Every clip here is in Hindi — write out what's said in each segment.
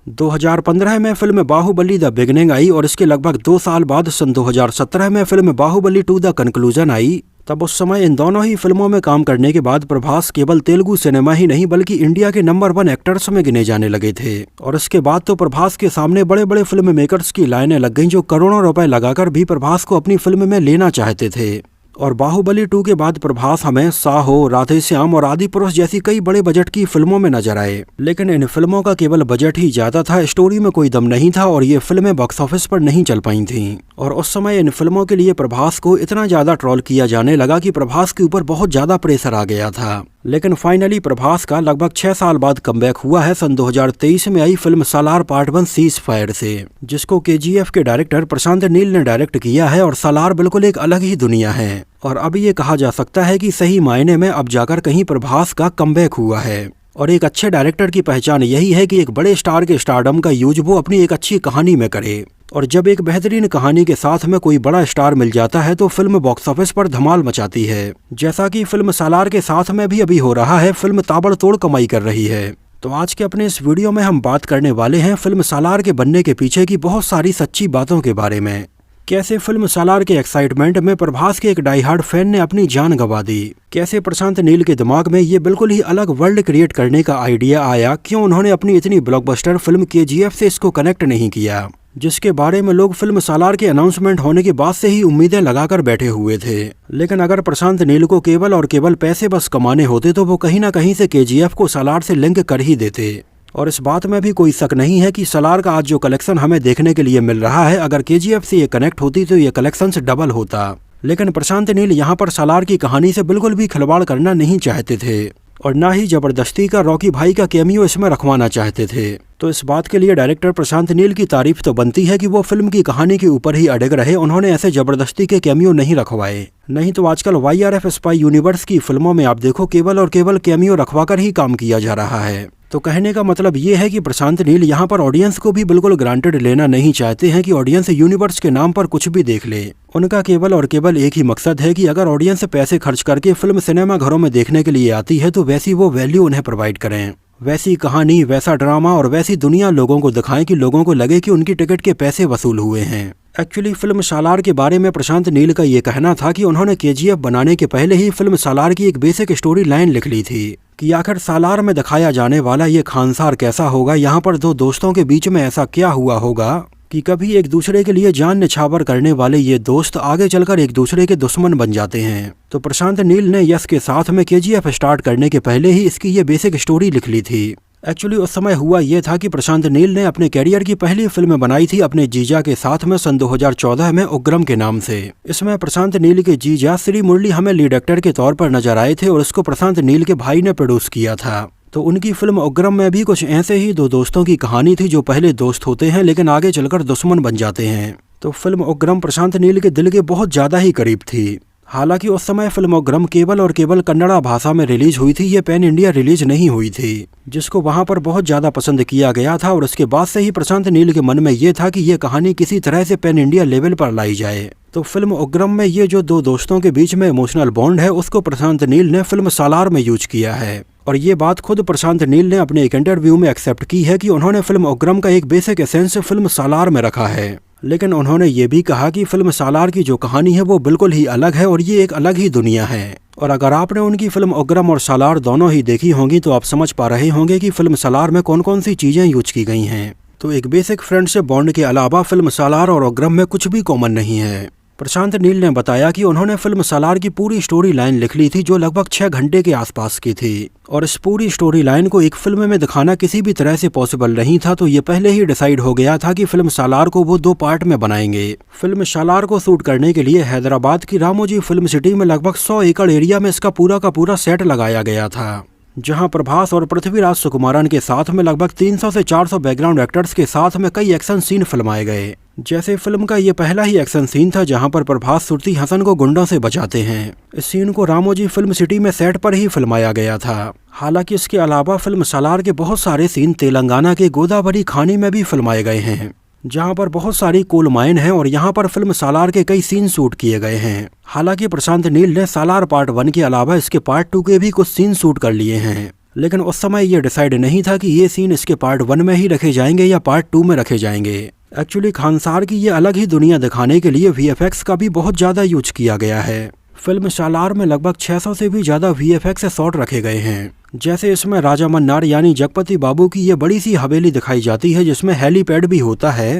2015 में फिल्म बाहुबली द बिगनिंग आई और इसके लगभग 2 साल बाद सन 2017 में फिल्म बाहुबली 2 द कंक्लूजन आई। तब उस समय इन दोनों ही फिल्मों में काम करने के बाद प्रभास केवल तेलुगु सिनेमा ही नहीं बल्कि इंडिया के नंबर 1 एक्टर्स में गिने जाने लगे थे। और इसके बाद तो प्रभास के सामने बड़े बड़े फिल्म मेकर्स की लाइनें लग गईं जो करोड़ों रुपए लगाकर भी प्रभास को अपनी फिल्म में लेना चाहते थे। और बाहुबली 2 के बाद प्रभास हमें साहो, राधेश्याम और आदि पुरुष जैसी कई बड़े बजट की फिल्मों में नजर आए, लेकिन इन फिल्मों का केवल बजट ही ज्यादा था, स्टोरी में कोई दम नहीं था और ये फिल्में बॉक्स ऑफिस पर नहीं चल पाई थीं। और उस समय इन फिल्मों के लिए प्रभास को इतना ज्यादा ट्रोल किया जाने लगा कि प्रभास के ऊपर बहुत ज्यादा प्रेशर आ गया था। लेकिन फाइनली प्रभास का लगभग 6 साल बाद कमबैक हुआ है सन 2023 में आई फिल्म सालार पार्ट 1 सीज फायर से, जिसको KGF के डायरेक्टर प्रशांत नील ने डायरेक्ट किया है। और सालार बिल्कुल एक अलग ही दुनिया है और अब ये कहा जा सकता है कि सही मायने में अब जाकर कहीं प्रभास का कमबैक हुआ है। और एक अच्छे डायरेक्टर की पहचान यही है कि एक बड़े स्टार के स्टारडम का यूज वो अपनी एक अच्छी कहानी में करे। और जब एक बेहतरीन कहानी के साथ में कोई बड़ा स्टार मिल जाता है तो फिल्म बॉक्स ऑफिस पर धमाल मचाती है, जैसा कि फिल्म सालार के साथ में भी अभी हो रहा है। फिल्म ताबड़तोड़ कमाई कर रही है। तो आज के अपने इस वीडियो में हम बात करने वाले हैं फिल्म सालार के बनने के पीछे की बहुत सारी सच्ची बातों के बारे में। कैसे फिल्म सालार के एक्साइटमेंट में प्रभास के एक डाई हार्ड फैन ने अपनी जान गंवा दी, कैसे प्रशांत नील के दिमाग में ये बिल्कुल ही अलग वर्ल्ड क्रिएट करने का आइडिया आया, क्यों उन्होंने अपनी इतनी ब्लॉकबस्टर फिल्म KGF से इसको कनेक्ट नहीं किया, जिसके बारे में लोग फिल्म सालार के अनाउंसमेंट होने के बाद से ही उम्मीदें लगाकर बैठे हुए थे। लेकिन अगर प्रशांत नील को केवल और केवल पैसे बस कमाने होते तो वो कहीं ना कहीं से KGF को सालार से लिंक कर ही देते। और इस बात में भी कोई शक नहीं है कि सालार का आज जो कलेक्शन हमें देखने के लिए मिल रहा है, अगर KGF से ये कनेक्ट होती तो ये कलेक्शन डबल होता। लेकिन प्रशांत नील यहाँ पर सालार की कहानी से बिल्कुल भी खिलवाड़ करना नहीं चाहते थे और ना ही जबरदस्ती का रॉकी भाई का कैमियो इसमें रखवाना चाहते थे। तो इस बात के लिए डायरेक्टर प्रशांत नील की तारीफ तो बनती है कि वो फिल्म की कहानी के ऊपर ही अड़ग रहे, उन्होंने ऐसे जबरदस्ती के कैमियो नहीं रखवाए। नहीं तो आजकल YRF स्पाई यूनिवर्स की फिल्मों में आप देखो केवल और केवल कैमियो रखवाकर ही काम किया जा रहा है। तो कहने का मतलब ये है कि प्रशांत नील यहाँ पर ऑडियंस को भी बिल्कुल ग्रांटेड लेना नहीं चाहते हैं कि ऑडियंस यूनिवर्स के नाम पर कुछ भी देख ले। उनका केवल और केवल एक ही मकसद है कि अगर ऑडियंस पैसे खर्च करके फिल्म सिनेमा घरों में देखने के लिए आती है तो वैसी वो वैल्यू उन्हें प्रोवाइड करें, वैसी कहानी, वैसा ड्रामा और वैसी दुनिया लोगों को दिखाएं कि लोगों को लगे कि उनकी टिकट के पैसे वसूल हुए हैं। एक्चुअली फिल्म सालार के बारे में प्रशांत नील का ये कहना था कि उन्होंने KGF बनाने के पहले ही फिल्म सालार की एक बेसिक स्टोरी लाइन लिख ली थी कि आखिर सालार में दिखाया जाने वाला ये खानसार कैसा होगा, यहाँ पर दो दोस्तों के बीच में ऐसा क्या हुआ होगा कि कभी एक दूसरे के लिए जान निछावर करने वाले ये दोस्त आगे चलकर एक दूसरे के दुश्मन बन जाते हैं। तो प्रशांत नील ने यश के साथ में KGF स्टार्ट करने के पहले ही इसकी ये बेसिक स्टोरी लिख ली थी। एक्चुअली उस समय हुआ ये था कि प्रशांत नील ने अपने कैरियर की पहली फिल्म बनाई थी अपने जीजा के साथ में सन 2014 में उग्रम के नाम से। इसमें प्रशांत नील के जीजा श्री मुरली हमें लीड एक्टर के तौर पर नजर आए थे और उसको प्रशांत नील के भाई ने प्रोड्यूस किया था। तो उनकी फिल्म उग्रम में भी कुछ ऐसे ही दो दोस्तों की कहानी थी जो पहले दोस्त होते हैं लेकिन आगे चलकर दुश्मन बन जाते हैं। तो फिल्म उग्रम प्रशांत नील के दिल के बहुत ज्यादा ही करीब थी। हालांकि उस समय फिल्म उग्रम केवल और केवल कन्नड़ा भाषा में रिलीज हुई थी, ये पैन इंडिया रिलीज नहीं हुई थी, जिसको वहां पर बहुत ज्यादा पसंद किया गया था। और उसके बाद से ही प्रशांत नील के मन में ये था कि ये कहानी किसी तरह से पैन इंडिया लेवल पर लाई जाए। तो फिल्म उग्रम में ये जो दो दोस्तों के बीच में इमोशनल बॉन्ड है उसको प्रशांत नील ने फिल्म सालार में यूज किया है। और ये बात खुद प्रशांत नील ने अपने एक इंटरव्यू में एक्सेप्ट की है कि उन्होंने फिल्म उग्रम का एक बेसिक एसेंस फिल्म सालार में रखा है। लेकिन उन्होंने ये भी कहा कि फिल्म सालार की जो कहानी है वो बिल्कुल ही अलग है और ये एक अलग ही दुनिया है। और अगर आपने उनकी फिल्म उग्रम और सालार दोनों ही देखी होंगी तो आप समझ पा रहे होंगे कि फिल्म सालार में कौन कौन सी चीजें यूज की गई हैं। तो एक बेसिक फ्रेंडशिप बॉन्ड के अलावा फिल्म सालार और उग्रम में कुछ भी कॉमन नहीं है। प्रशांत नील ने बताया कि उन्होंने फिल्म सालार की पूरी स्टोरी लाइन लिख ली थी जो लगभग 6 घंटे के आसपास की थी और इस पूरी स्टोरी लाइन को एक फिल्म में दिखाना किसी भी तरह से पॉसिबल नहीं था। तो ये पहले ही डिसाइड हो गया था कि फिल्म सालार को वो 2 पार्ट में बनाएंगे। फिल्म सालार को शूट करने के लिए हैदराबाद की रामोजी फिल्म सिटी में लगभग 100 एकड़ एरिया में इसका पूरा का पूरा सेट लगाया गया था, जहां प्रभास और पृथ्वीराज सुकुमारन के साथ में लगभग 300 से 400 बैकग्राउंड एक्टर्स के साथ में कई एक्शन सीन फिल्माए गए। जैसे फिल्म का ये पहला ही एक्शन सीन था जहां पर प्रभास सुरती हसन को गुंडों से बचाते हैं। इस सीन को रामोजी फिल्म सिटी में सेट पर ही फिल्माया गया था। हालांकि इसके अलावा फिल्म सालार के बहुत सारे सीन तेलंगाना के गोदावरी खानी में भी फिल्माए गए हैं, जहां पर बहुत सारी कोल माइन है और यहां पर फिल्म सालार के कई सीन शूट किए गए हैं। हालांकि प्रशांत नील ने सालार पार्ट 1 के अलावा इसके पार्ट 2 के भी कुछ सीन शूट कर लिए हैं। लेकिन उस समय ये डिसाइड नहीं था कि ये सीन इसके पार्ट 1 में ही रखे जाएंगे या पार्ट 2 में रखे जाएंगे। एक्चुअली खानसार की ये अलग ही दुनिया दिखाने के लिए VFX का भी बहुत ज़्यादा यूज किया गया है। फिल्म सालार में लगभग 600 से भी ज़्यादा VFX शॉट रखे गए हैं। जैसे इसमें राजा मन्नार यानी जगपति बाबू की ये बड़ी सी हवेली दिखाई जाती है जिसमें हेलीपैड भी होता है।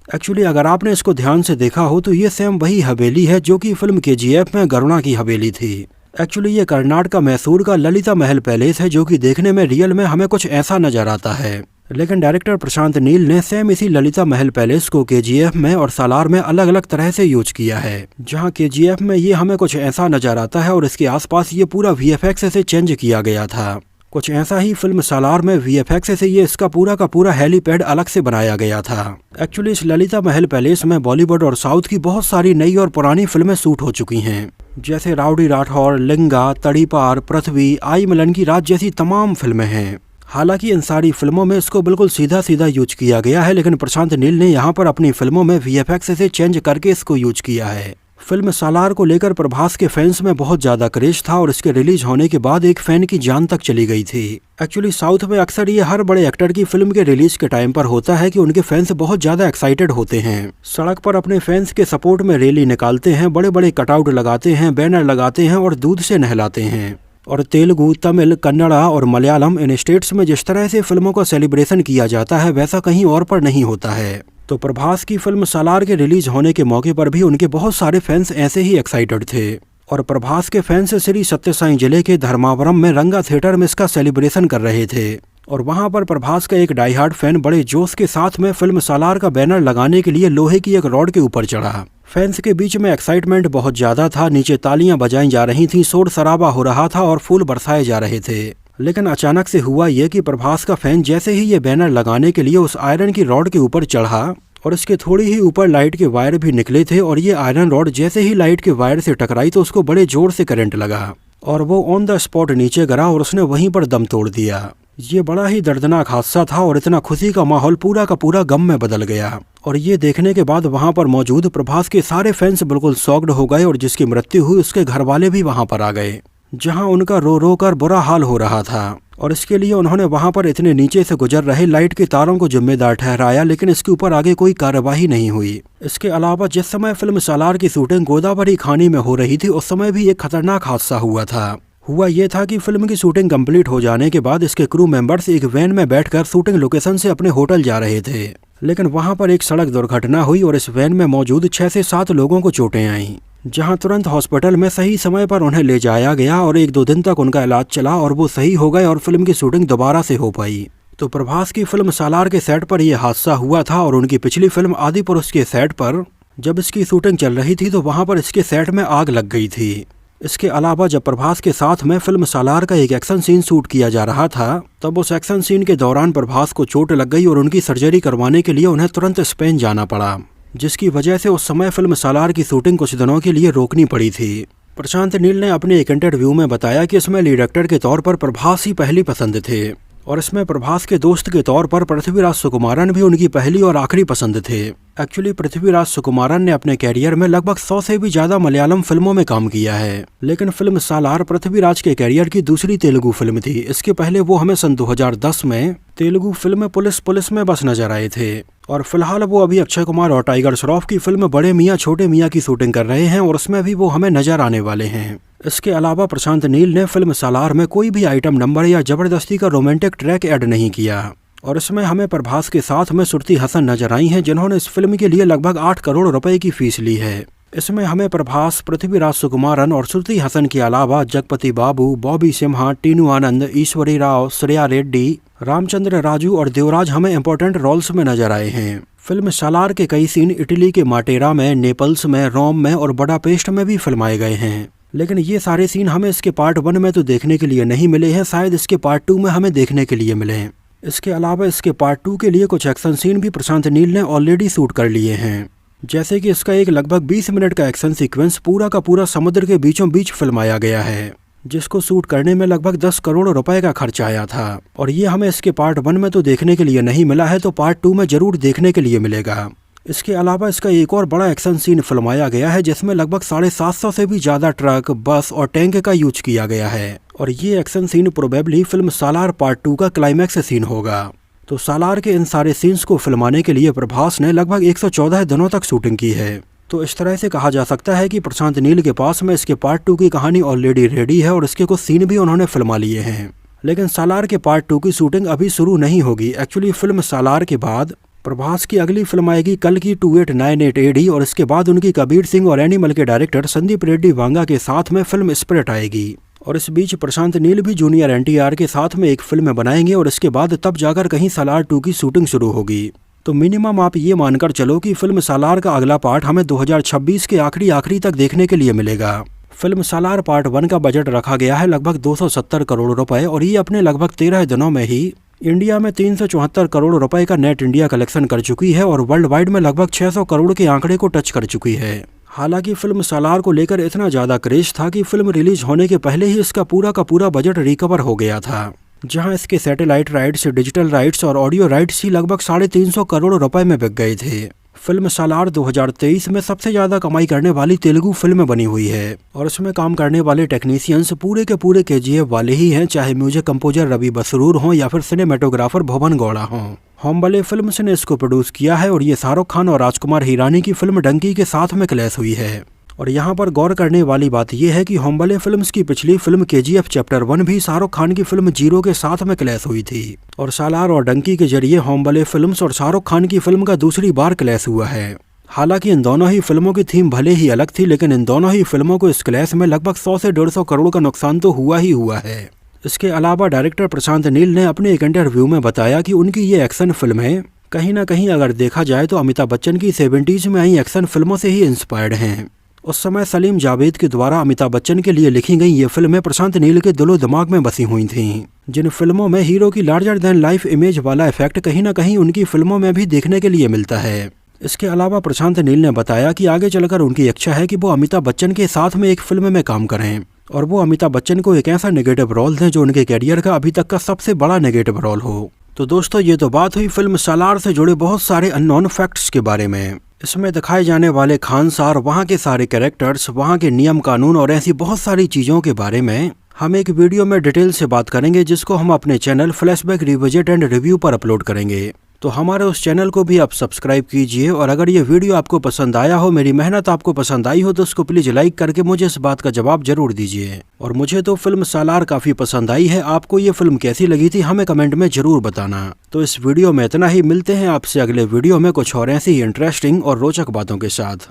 एक्चुअली अगर आपने इसको ध्यान से देखा हो तो ये सेम वही हवेली है जो कि फिल्म KGF में गरुणा की हवेली थी। एक्चुअली ये कर्नाटक मैसूर का ललिता महल पैलेस है जो कि देखने में रियल में हमें कुछ ऐसा नजर आता है, लेकिन डायरेक्टर प्रशांत नील ने सेम इसी ललिता महल पैलेस को KGF में और सालार में अलग अलग तरह से यूज किया है। जहां KGF में ये हमें कुछ ऐसा नजर आता है और इसके आसपास ये पूरा VFX से चेंज किया गया था। कुछ ऐसा ही फिल्म सालार में VFX से ये इसका पूरा का पूरा हेलीपैड अलग से बनाया गया था। एक्चुअली इस ललिता महल पैलेस में बॉलीवुड और साउथ की बहुत सारी नई और पुरानी फिल्में शूट हो चुकी हैं, जैसे राउडी राठौर, लिंगा, तड़ीपार, पृथ्वी, आई मिलन की रात जैसी तमाम फिल्में हैं। हालांकि इन सारी फिल्मों में इसको बिल्कुल सीधा सीधा यूज किया गया है, लेकिन प्रशांत नील ने यहाँ पर अपनी फिल्मों में VFX से चेंज करके इसको यूज किया है। फिल्म सालार को लेकर प्रभास के फैंस में बहुत ज्यादा क्रेज था और इसके रिलीज होने के बाद एक फैन की जान तक चली गई थी। एक्चुअली साउथ में अक्सर ये हर बड़े एक्टर की फिल्म के रिलीज के टाइम पर होता है कि उनके फैंस बहुत ज्यादा एक्साइटेड होते हैं, सड़क पर अपने फैंस के सपोर्ट में रैली निकालते हैं, बड़े बड़े कटआउट लगाते हैं, बैनर लगाते हैं और दूध से नहलाते हैं। और तेलुगु, तमिल, कन्नड़ा और मलयालम इन स्टेट्स में जिस तरह से फिल्मों का सेलिब्रेशन किया जाता है वैसा कहीं और पर नहीं होता है। तो प्रभास की फिल्म सालार के रिलीज होने के मौके पर भी उनके बहुत सारे फैंस ऐसे ही एक्साइटेड थे और प्रभास के फैंस श्री सत्य साई जिले के धर्मावरम में रंगा थिएटर में इसका सेलिब्रेशन कर रहे थे और वहां पर प्रभास का एक डाई हार्ड फैन बड़े जोश के साथ में फिल्म सालार का बैनर लगाने के लिए लोहे की एक रॉड के ऊपर चढ़ा। फैंस के बीच में एक्साइटमेंट बहुत ज्यादा था, नीचे तालियां बजाई जा रही थी, शोर शराबा हो रहा था और फूल बरसाए जा रहे थे। लेकिन अचानक से हुआ ये कि प्रभास का फैन जैसे ही ये बैनर लगाने के लिए उस आयरन की रॉड के ऊपर चढ़ा और इसके थोड़ी ही ऊपर लाइट के वायर भी निकले थे और ये आयरन रॉड जैसे ही लाइट के वायर से टकराई तो उसको बड़े जोर से करंट लगा और वो ऑन द स्पॉट नीचे गिरा और उसने वहीं पर दम तोड़ दिया। ये बड़ा ही दर्दनाक हादसा था और इतना खुशी का माहौल पूरा का पूरा गम में बदल गया और ये देखने के बाद वहां पर मौजूद प्रभास के सारे फैंस बिल्कुल शॉक्ड हो गए और जिसकी मृत्यु हुई उसके घर वाले भी वहां पर आ गए, जहां उनका रो रो कर बुरा हाल हो रहा था और इसके लिए उन्होंने वहां पर इतने नीचे से गुजर रहे लाइट के तारों को जिम्मेदार ठहराया, लेकिन इसके ऊपर आगे कोई कार्यवाही नहीं हुई। इसके अलावा जिस समय फिल्म सालार की शूटिंग गोदावरी खानी में हो रही थी उस समय भी एक खतरनाक हादसा हुआ था। हुआ ये था कि फिल्म की शूटिंग कंप्लीट हो जाने के बाद इसके क्रू मेंबर्स एक वैन में बैठकर शूटिंग लोकेशन से अपने होटल जा रहे थे, लेकिन वहां पर एक सड़क दुर्घटना हुई और इस वैन में मौजूद 6 से 7 लोगों को चोटें आईं, जहां तुरंत हॉस्पिटल में सही समय पर उन्हें ले जाया गया और 1-2 दिन तक उनका इलाज चला और वो सही हो गए और फिल्म की शूटिंग दोबारा से हो पाई। तो प्रभास की फिल्म सालार के सेट पर यह हादसा हुआ था और उनकी पिछली फिल्म आदिपुरुष के सेट पर जब इसकी शूटिंग चल रही थी तो वहां पर इसके सेट में आग लग गई थी। इसके अलावा जब प्रभास के साथ में फिल्म सालार का एक एक्शन सीन शूट किया जा रहा था तब उस एक्शन सीन के दौरान प्रभास को चोट लग गई और उनकी सर्जरी करवाने के लिए उन्हें तुरंत स्पेन जाना पड़ा, जिसकी वजह से उस समय फिल्म सालार की शूटिंग कुछ दिनों के लिए रोकनी पड़ी थी। प्रशांत नील ने अपने एक इंटरव्यू में बताया कि इसमें लीड एक्टर के तौर पर प्रभास ही पहली पसंद थे और इसमें प्रभास के दोस्त के तौर पर पृथ्वीराज सुकुमारन भी उनकी पहली और आखिरी पसंद थे। एक्चुअली पृथ्वीराज सुकुमारन ने अपने कैरियर में लगभग 100 से भी ज्यादा मलयालम फिल्मों में काम किया है, लेकिन फिल्म सालार पृथ्वीराज के कैरियर की दूसरी तेलुगु फिल्म थी। इसके पहले वो हमें सन 2010 में तेलुगु फिल्म पुलिस में बस नजर आए थे और फिलहाल वो अभी अक्षय कुमार और टाइगर श्रॉफ की फिल्म बड़े मियाँ छोटे मियाँ की शूटिंग कर रहे हैं और उसमें भी वो हमें नजर आने वाले हैं। इसके अलावा प्रशांत नील ने फिल्म सालार में कोई भी आइटम नंबर या जबरदस्ती का रोमांटिक ट्रैक ऐड नहीं किया और इसमें हमें प्रभास के साथ में श्रुति हसन नजर आई हैं, जिन्होंने इस फिल्म के लिए लगभग 8 करोड़ रुपए की फीस ली है। इसमें हमें प्रभास, पृथ्वीराज सुकुमारन और श्रुति हसन के अलावा जगपति बाबू, बॉबी सिम्हा, टीनू आनंद, ईश्वरी राव, श्रेया रेड्डी, रामचंद्र राजू और देवराज हमें इम्पोर्टेंट रोल्स में नजर आए हैं। फिल्म सालार के कई सीन इटली के माटेरा में, नेपल्स में, रोम में और बुडापेस्ट में भी फिल्माए गए हैं, लेकिन ये सारे सीन हमें इसके पार्ट 1 में तो देखने के लिए नहीं मिले हैं, शायद इसके पार्ट 2 में हमें देखने के लिए मिले हैं। इसके अलावा इसके पार्ट 2 के लिए कुछ एक्शन सीन भी प्रशांत नील ने ऑलरेडी शूट कर लिए हैं, जैसे कि इसका एक लगभग 20 मिनट का एक्शन सीक्वेंस पूरा का पूरा समुद्र के बीचों बीच फिल्माया गया है, जिसको शूट करने में लगभग 10 करोड़ रुपए का खर्च आया था और ये हमें इसके पार्ट 1 में तो देखने के लिए नहीं मिला है, तो पार्ट 2 में जरूर देखने के लिए मिलेगा। इसके अलावा इसका एक और बड़ा एक्शन सीन फिल्माया गया है जिसमें लगभग 750 से भी ज्यादा ट्रक, बस और टैंक का यूज किया गया है और ये एक्शन सीन प्रोबेबली फिल्म सालार पार्ट 2 का क्लाइमैक्स सीन होगा। तो सालार के इन सारे सीन्स को फिल्माने के लिए प्रभास ने लगभग 114 दिनों तक शूटिंग की है। तो इस तरह से कहा जा सकता है कि प्रशांत नील के पास में इसके पार्ट 2 की कहानी ऑलरेडी रेडी है और इसके कुछ सीन भी उन्होंने फिल्मा लिए हैं। लेकिन सालार के पार्ट 2 की शूटिंग अभी शुरू नहीं होगी। एक्चुअली फिल्म सालार के बाद प्रभास की अगली फिल्म आएगी कल की 2898 AD और इसके बाद उनकी कबीर सिंह और एनिमल के डायरेक्टर संदीप रेड्डी वांगा के साथ में फिल्म स्पिरिट आएगी। और इस बीच प्रशांत नील भी जूनियर NTR के साथ में एक फिल्म बनाएंगे और इसके बाद तब जाकर कहीं सालार 2 की शूटिंग शुरू होगी। तो मिनिमम आप ये मानकर चलो कि फिल्म सालार का अगला पार्ट हमें 2026 के आखिरी तक देखने के लिए मिलेगा। फिल्म सालार पार्ट 1 का बजट रखा गया है लगभग 270 करोड़ रुपए और ये अपने लगभग 13 दिनों में ही इंडिया में 374 करोड़ रुपए का नेट इंडिया कलेक्शन कर चुकी है और वर्ल्ड वाइड में लगभग 600 करोड़ के आंकड़े को टच कर चुकी है। हालांकि फिल्म सालार को लेकर इतना ज्यादा क्रेज था कि फिल्म रिलीज होने के पहले ही इसका पूरा बजट रिकवर हो गया था, जहां इसके सैटेलाइट राइट्स, डिजिटल राइट्स और ऑडियो राइट्स ही लगभग 350 करोड़ रुपए में बिक गए थे। फिल्म सालार 2023 में सबसे ज्यादा कमाई करने वाली तेलुगु फिल्म बनी हुई है और इसमें काम करने वाले टेक्नीशियंस पूरे के पूरे KGF वाले ही हैं, चाहे म्यूजिक कंपोजर रवि बसरूर हों या फिर सिनेमेटोग्राफर भुवन गौड़ा हों। होमबले फिल्म्स ने इसको प्रोड्यूस किया है और ये शाहरुख खान और राजकुमार हिरानी की फिल्म डंकी के साथ में क्लैश हुई है। और यहाँ पर गौर करने वाली बात यह है कि होमबले फिल्म्स की पिछली फिल्म KGF चैप्टर 1 भी शाहरुख खान की फिल्म जीरो के साथ में क्लैश हुई थी और सालार और डंकी के जरिए होमबले फिल्म्स और शाहरुख खान की फिल्म का दूसरी बार क्लैश हुआ है। हालांकि इन दोनों ही फिल्मों की थीम भले ही अलग थी, लेकिन इन दोनों ही फिल्मों को इस क्लैश में लगभग 100 से 150 करोड़ का नुकसान तो हुआ ही हुआ है। इसके अलावा डायरेक्टर प्रशांत नील ने अपने एक इंटरव्यू में बताया कि उनकी ये एक्शन फिल्में कहीं ना कहीं अगर देखा जाए तो अमिताभ बच्चन की 70s में आई एक्शन फिल्मों से ही इंस्पायर्ड हैं। उस समय सलीम जावेद के द्वारा अमिताभ बच्चन के लिए लिखी गई ये फिल्में प्रशांत नील के दिलो दिमाग में बसी हुई थीं, जिन फिल्मों में हीरो की लार्जर देन लाइफ इमेज वाला इफेक्ट कहीं ना कहीं उनकी फिल्मों में भी देखने के लिए मिलता है। इसके अलावा प्रशांत नील ने बताया कि आगे चलकर उनकी इच्छा है कि वो अमिताभ बच्चन के साथ में एक फिल्म में काम करें और वो अमिताभ बच्चन को एक ऐसा नेगेटिव रोल दें जो उनके कैरियर का अभी तक का सबसे बड़ा नेगेटिव रोल हो। तो दोस्तों, ये तो बात हुई फिल्म सालार से जुड़े बहुत सारे अननोन फैक्ट्स के बारे में। इसमें दिखाए जाने वाले खानसार, वहाँ के सारे कैरेक्टर्स, वहाँ के नियम कानून और ऐसी बहुत सारी चीज़ों के बारे में हम एक वीडियो में डिटेल से बात करेंगे, जिसको हम अपने channel flashback revisit and review पर अपलोड करेंगे। तो हमारे उस चैनल को भी आप सब्सक्राइब कीजिए और अगर ये वीडियो आपको पसंद आया हो, मेरी मेहनत आपको पसंद आई हो, तो उसको प्लीज लाइक करके मुझे इस बात का जवाब जरूर दीजिए। और मुझे तो फिल्म सालार काफी पसंद आई है, आपको ये फिल्म कैसी लगी थी हमें कमेंट में जरूर बताना। तो इस वीडियो में इतना ही, मिलते हैं आपसे अगले वीडियो में कुछ और ऐसी ही इंटरेस्टिंग और रोचक बातों के साथ।